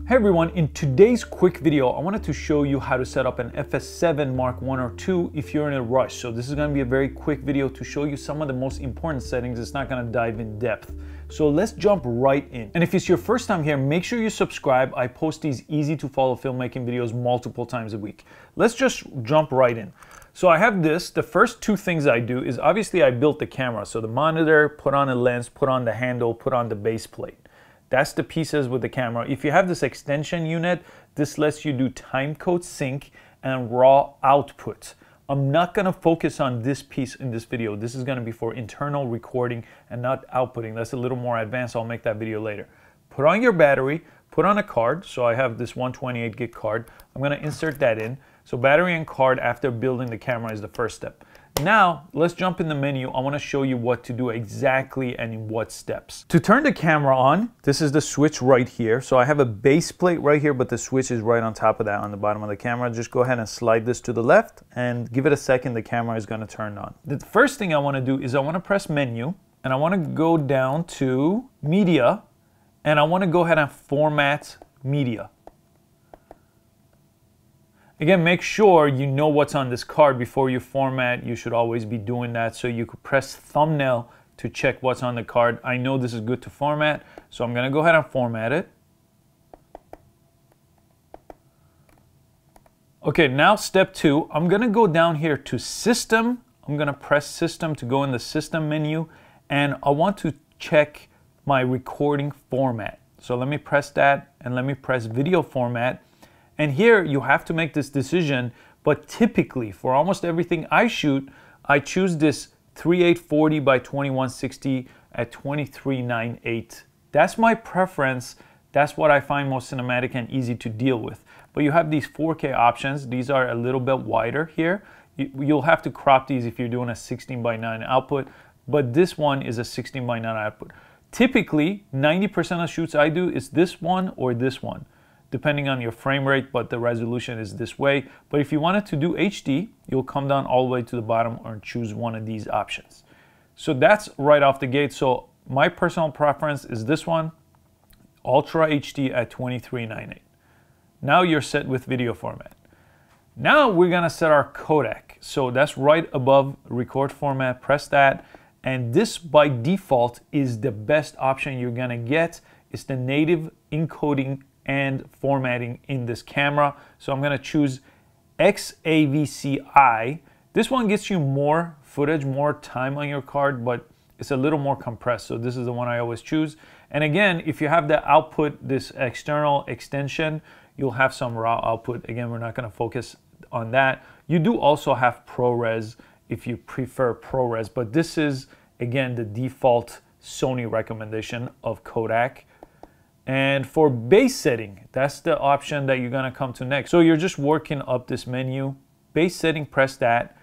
Hey everyone, in today's quick video, I wanted to show you how to set up an FS7 Mark 1 or 2 if you're in a rush. So this is going to be a very quick video to show you some of the most important settings. It's not going to dive in depth. So let's jump right in. And if it's your first time here, make sure you subscribe. I post these easy to follow filmmaking videos multiple times a week. Let's just jump right in. So I have this. The first two things I do is obviously I built the camera. So the monitor, put on a lens, put on the handle, put on the base plate. That's the pieces with the camera. If you have this extension unit, this lets you do timecode sync and raw output. I'm not gonna focus on this piece in this video. This is gonna be for internal recording and not outputting. That's a little more advanced. I'll make that video later. Put on your battery, put on a card. So I have this 128 gig card. I'm gonna insert that in. So battery and card after building the camera is the first step. Now, let's jump in the menu. I want to show you what to do exactly and in what steps. To turn the camera on, this is the switch right here. So I have a base plate right here, but the switch is right on top of that on the bottom of the camera. Just go ahead and slide this to the left and give it a second. The camera is going to turn on. The first thing I want to do is I want to press menu and I want to go down to media and I want to go ahead and format media. Again, make sure you know what's on this card before you format. You should always be doing that. So you could press thumbnail to check what's on the card. I know this is good to format, so I'm gonna go ahead and format it. Okay, now step two, I'm gonna go down here to system. I'm gonna press system to go in the system menu, and I want to check my recording format. So let me press that, and let me press video format. And here you have to make this decision, but typically for almost everything I shoot, I choose this 3840 by 2160 at 2398. That's my preference. That's what I find most cinematic and easy to deal with. But you have these 4K options. These are a little bit wider here. You'll have to crop these if you're doing a 16:9 output, but this one is a 16:9 output. Typically, 90% of shoots I do is this one or this one, depending on your frame rate, but the resolution is this way. But if you wanted to do HD, you'll come down all the way to the bottom or choose one of these options. So that's right off the gate. So my personal preference is this one, Ultra HD at 2398. Now you're set with video format. Now we're gonna set our codec. So that's right above record format, press that. And this by default is the best option you're gonna get. It's the native encoding and formatting in this camera. So I'm gonna choose XAVCI. This one gets you more footage, more time on your card, but it's a little more compressed. So this is the one I always choose. And again, if you have the output, this external extension, you'll have some raw output. Again, we're not gonna focus on that. You do also have ProRes if you prefer ProRes, but this is, again, the default Sony recommendation of codec. And for base setting, that's the option that you're gonna come to next. So you're just working up this menu, base setting, press that.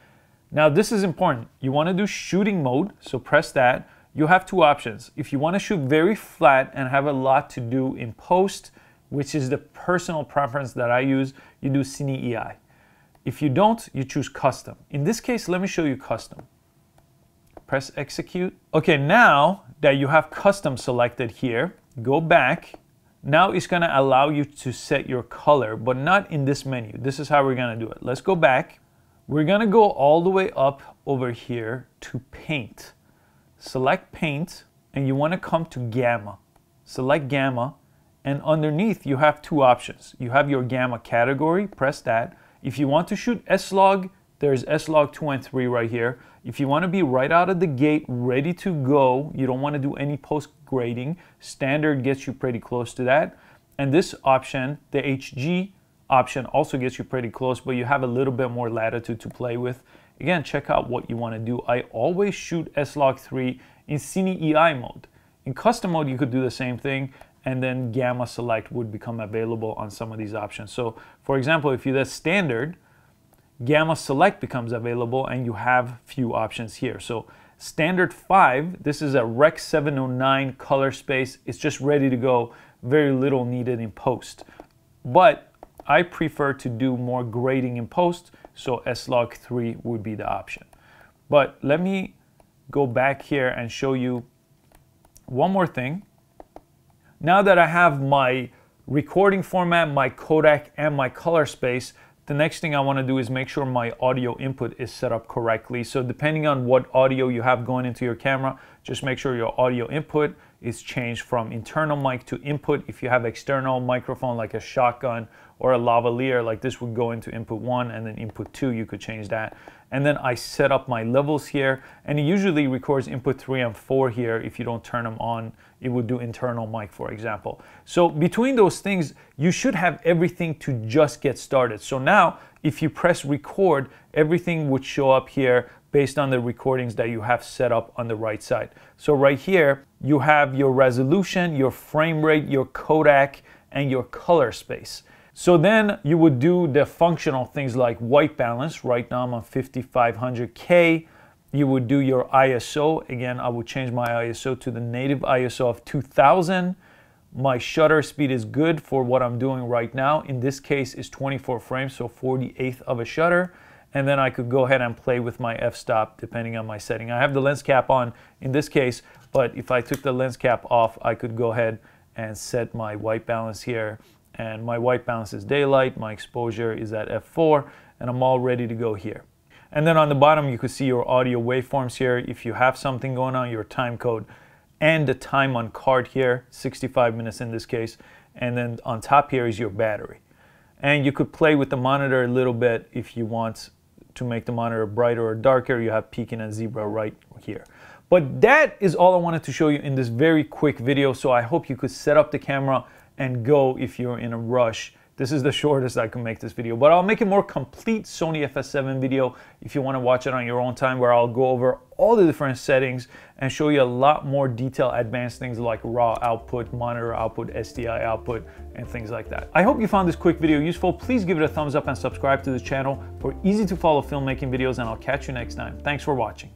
Now this is important. You wanna do shooting mode, so press that. You have two options. If you wanna shoot very flat and have a lot to do in post, which is the personal preference that I use, you do Cine EI. If you don't, you choose custom. In this case, let me show you custom. Press execute. Okay, now that you have custom selected here, go back. Now it's gonna allow you to set your color, but not in this menu. This is how we're gonna do it. Let's go back. We're gonna go all the way up over here to paint. Select paint, and you wanna come to gamma. Select gamma, and underneath you have two options. You have your gamma category, press that. If you want to shoot S-Log, there's S-Log 2 and 3 right here. If you want to be right out of the gate, ready to go, you don't want to do any post-grading, standard gets you pretty close to that. And this option, the HG option, also gets you pretty close, but you have a little bit more latitude to play with. Again, check out what you want to do. I always shoot S-Log 3 in Cine EI mode. In custom mode, you could do the same thing, and then Gamma Select would become available on some of these options. So, for example, if you do standard, Gamma Select becomes available and you have few options here. So standard 5, this is a Rec 709 color space. It's just ready to go. Very little needed in post. But I prefer to do more grading in post, so S-Log 3 would be the option. But let me go back here and show you one more thing. Now that I have my recording format, my codec, and my color space, the next thing I want to do is make sure my audio input is set up correctly. So depending on what audio you have going into your camera, just make sure your audio input is changed from internal mic to input. If you have external microphone like a shotgun or a lavalier, like this would go into input 1 and then input 2, you could change that. And then I set up my levels here, and it usually records input 3 and 4 here. If you don't turn them on, it would do internal mic, for example. So between those things, you should have everything to just get started. So now if you press record, everything would show up here based on the recordings that you have set up on the right side. So right here, you have your resolution, your frame rate, your codec, and your color space. So then you would do the functional things like white balance. Right now I'm on 5500K. You would do your ISO. Again, I would change my ISO to the native ISO of 2000. My shutter speed is good for what I'm doing right now. In this case, is 24 frames, so 48th of a shutter. And then I could go ahead and play with my f-stop depending on my setting. I have the lens cap on in this case, but if I took the lens cap off, I could go ahead and set my white balance here. And my white balance is daylight, my exposure is at f4, and I'm all ready to go here. And then on the bottom, you could see your audio waveforms here. If you have something going on, your time code and the time on card here, 65 minutes in this case. And then on top here is your battery. And you could play with the monitor a little bit if you want to make the monitor brighter or darker. You have peaking and zebra right here. But that is all I wanted to show you in this very quick video. So I hope you could set up the camera and go if you're in a rush. This is the shortest I can make this video, but I'll make a more complete Sony FS7 video if you want to watch it on your own time, where I'll go over all the different settings and show you a lot more detailed advanced things like raw output, monitor output, SDI output, and things like that. I hope you found this quick video useful. Please give it a thumbs up and subscribe to the channel for easy to follow filmmaking videos, and I'll catch you next time. Thanks for watching.